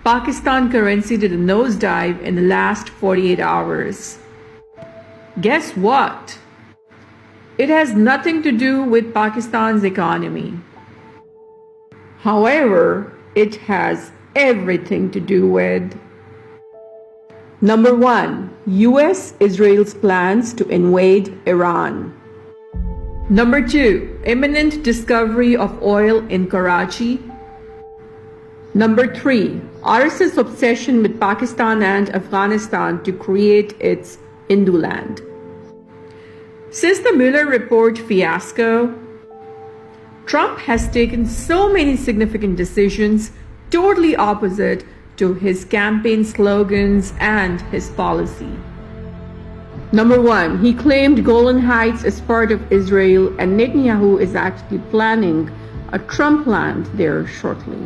Pakistan currency did a nosedive in the last 48 hours. Guess what? It has nothing to do with Pakistan's economy. However, it has everything to do with Number 1. US Israel's plans to invade Iran. Number 2. Imminent discovery of oil in Karachi. Number 3. RSS obsession with Pakistan and Afghanistan to create its Hinduland. Since the Mueller report fiasco, Trump has taken so many significant decisions totally opposite to his campaign slogans and his policy. Number 1, he claimed Golan Heights as part of Israel, and Netanyahu is actually planning a Trump land there shortly.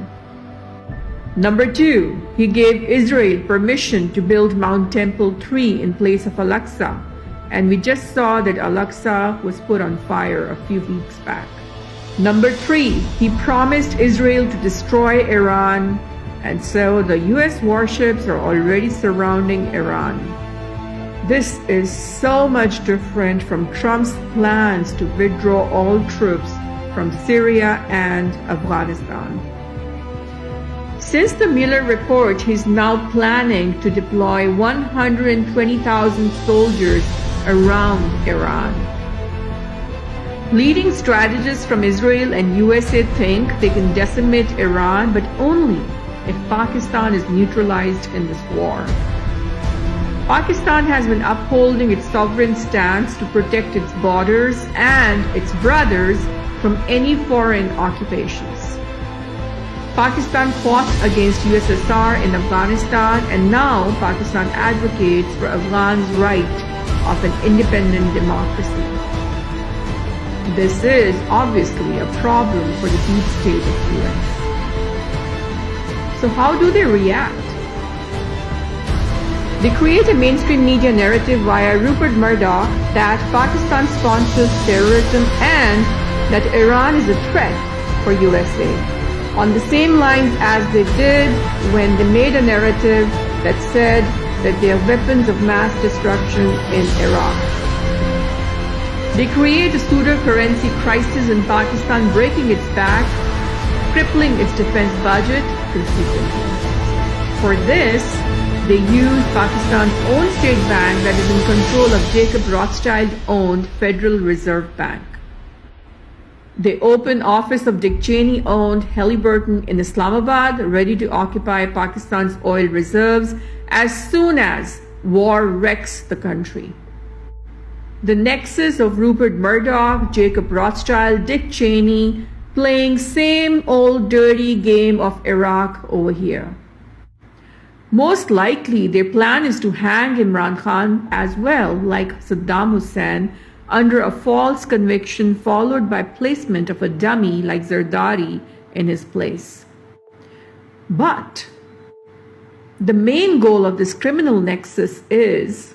Number 2, he gave Israel permission to build Mount Temple 3 in place of Al-Aqsa, and we just saw that Al-Aqsa was put on fire a few weeks back. Number 3, he promised Israel to destroy Iran, and so the US warships are already surrounding Iran. This is so much different from Trump's plans to withdraw all troops from Syria and Afghanistan. Since the Mueller report, he's now planning to deploy 120,000 soldiers around Iran. Leading strategists from Israel and USA think they can decimate Iran, but only if Pakistan is neutralized in this war. Pakistan has been upholding its sovereign stance to protect its borders and its brothers from any foreign occupations. Pakistan fought against USSR in Afghanistan, and now Pakistan advocates for Afghans' right of an independent democracy. This is obviously a problem for the deep state of the US. So how do they react? They create a mainstream media narrative via Rupert Murdoch that Pakistan sponsors terrorism and that Iran is a threat for USA, on the same lines as they did when they made a narrative that said that they are weapons of mass destruction in Iraq. They create a pseudo-currency crisis in Pakistan, breaking its back, crippling its defense budget consequently. For this, they use Pakistan's own state bank that is in control of Jacob Rothchild-owned Federal Reserve Bank. They open office of Dick Cheney-owned Halliburton in Islamabad, ready to occupy Pakistan's oil reserves as soon as war wrecks the country. The nexus of Rupert Murdoch, Jacob Rothschild, Dick Cheney, playing same old dirty game of Iraq over here. Most likely, their plan is to hang Imran Khan as well, like Saddam Hussein, under a false conviction followed by placement of a dummy like Zardari in his place. But the main goal of this criminal nexus is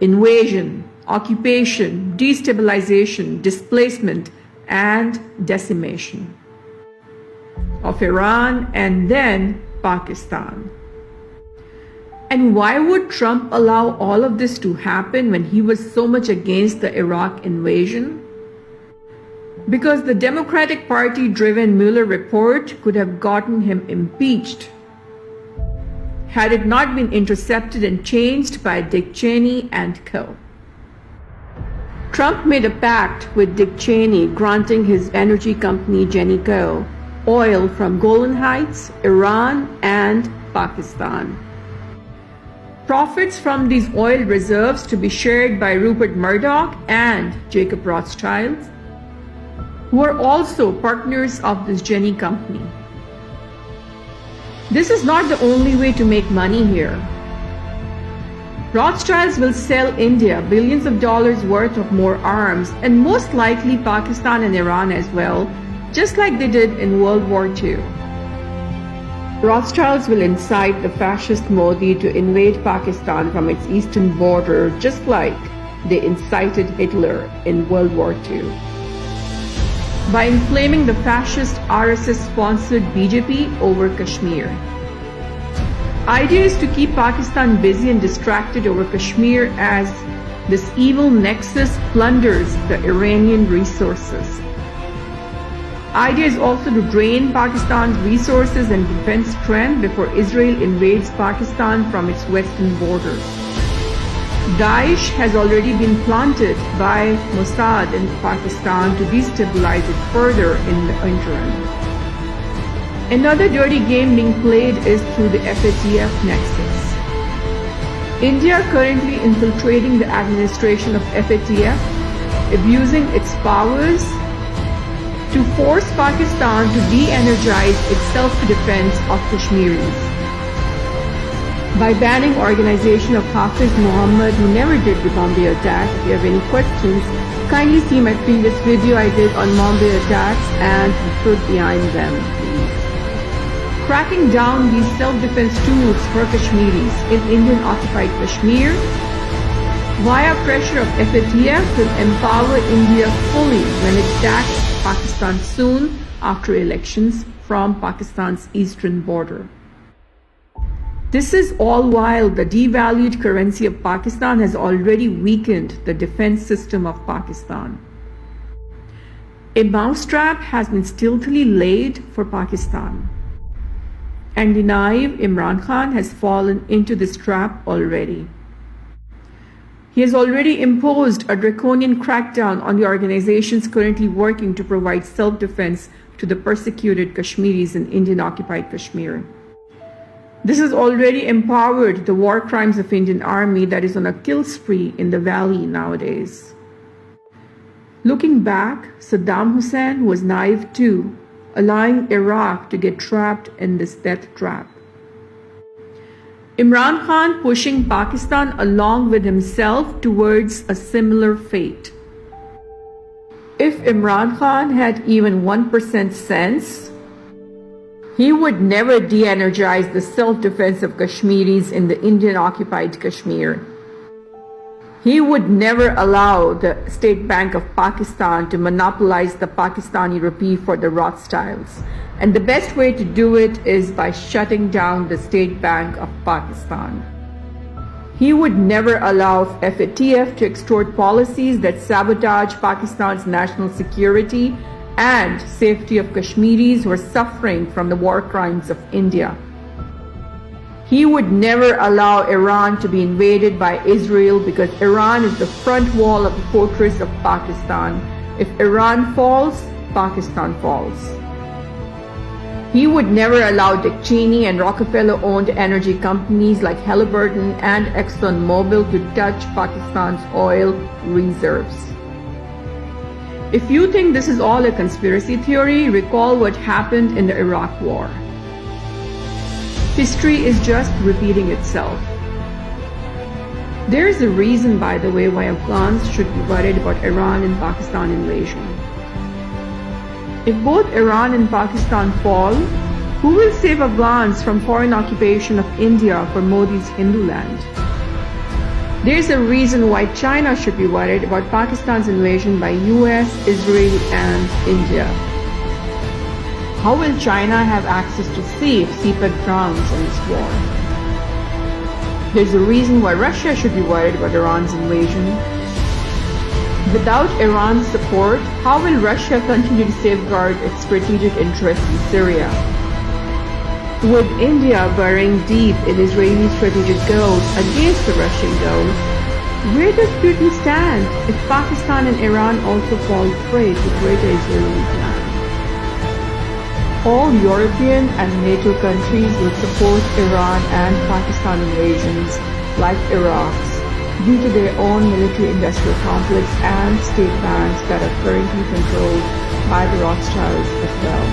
invasion, occupation, destabilization, displacement, and decimation of Iran and then Pakistan. And why would Trump allow all of this to happen when he was so much against the Iraq invasion? Because the Democratic Party-driven Mueller report could have gotten him impeached had it not been intercepted and changed by Dick Cheney and co. Trump made a pact with Dick Cheney, granting his energy company Genco oil from Golan Heights, Iran, and Pakistan. Profits from these oil reserves to be shared by Rupert Murdoch and Jacob Rothschild, who are also partners of this Genny company. This is not the only way to make money here. Rothschilds will sell India billions of dollars worth of more arms, and most likely Pakistan and Iran as well, just like they did in World War II. Rothschilds will incite the fascist Modi to invade Pakistan from its eastern border, just like they incited Hitler in World War II. by inflaming the fascist RSS-sponsored BJP over Kashmir. Idea is to keep Pakistan busy and distracted over Kashmir as this evil nexus plunders the Iranian resources. Idea is also to drain Pakistan's resources and defense strength before Israel invades Pakistan from its western border. Daesh has already been planted by Mossad in Pakistan to destabilize it further in the interim. Another dirty game being played is through the FATF nexus. India currently infiltrating the administration of FATF, abusing its powers to force Pakistan to de-energize its self-defense of Kashmiris. By banning organization of Hafiz Muhammad, who never did the Bombay attack. If you have any questions, kindly see my previous video I did on Bombay attacks and the truth behind them, please. Cracking down these self-defense tools for Kashmiris in Indian-occupied Kashmir via pressure of FATF will empower India fully when it attacks Pakistan soon after elections from Pakistan's eastern border. This is all while the devalued currency of Pakistan has already weakened the defense system of Pakistan. A mousetrap has been stealthily laid for Pakistan, and the naive Imran Khan has fallen into this trap already. He has already imposed a draconian crackdown on the organizations currently working to provide self-defense to the persecuted Kashmiris in Indian-occupied Kashmir. This has already empowered the war crimes of Indian Army that is on a kill spree in the valley nowadays. Looking back, Saddam Hussein was naive too, allowing Iraq to get trapped in this death trap. Imran Khan pushing Pakistan along with himself towards a similar fate. If Imran Khan had even 1% sense, he would never de-energize the self-defense of Kashmiris in the Indian-occupied Kashmir. He would never allow the State Bank of Pakistan to monopolize the Pakistani rupee for the Rothschilds. And the best way to do it is by shutting down the State Bank of Pakistan. He would never allow FATF to extort policies that sabotage Pakistan's national security and safety of Kashmiris who are suffering from the war crimes of India. He would never allow Iran to be invaded by Israel because Iran is the front wall of the fortress of Pakistan. If Iran falls, Pakistan falls. He would never allow Dick Cheney and Rockefeller-owned energy companies like Halliburton and ExxonMobil to touch Pakistan's oil reserves. If you think this is all a conspiracy theory, recall what happened in the Iraq War. History is just repeating itself. There is a reason, by the way, why Afghans should be worried about Iran and Pakistan invasion. If both Iran and Pakistan fall, who will save Afghans from foreign occupation of India for Modi's Hindu land? There is a reason why China should be worried about Pakistan's invasion by US, Israel, and India. How will China have access to see if CPEC drowns in this war? There's a reason why Russia should be worried about Iran's invasion. Without Iran's support, how will Russia continue to safeguard its strategic interests in Syria? With India burying deep in Israeli strategic goals against the Russian goals, where does Putin stand if Pakistan and Iran also fall prey to greater Israeli plans? All European and NATO countries will support Iran and Pakistan invasions like Iraq's due to their own military-industrial complex and state banks that are currently controlled by the Rothschilds as well.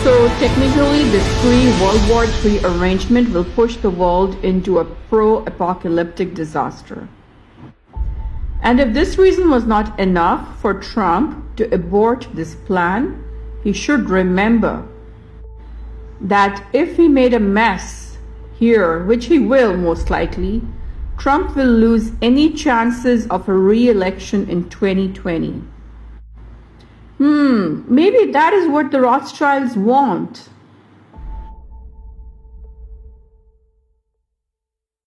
So technically, this pre-World War III arrangement will push the world into a pro-apocalyptic disaster. And if this reason was not enough for Trump to abort this plan, he should remember that if he made a mess here, which he will most likely, Trump will lose any chances of a re-election in 2020. Maybe that is what the Rothschilds want.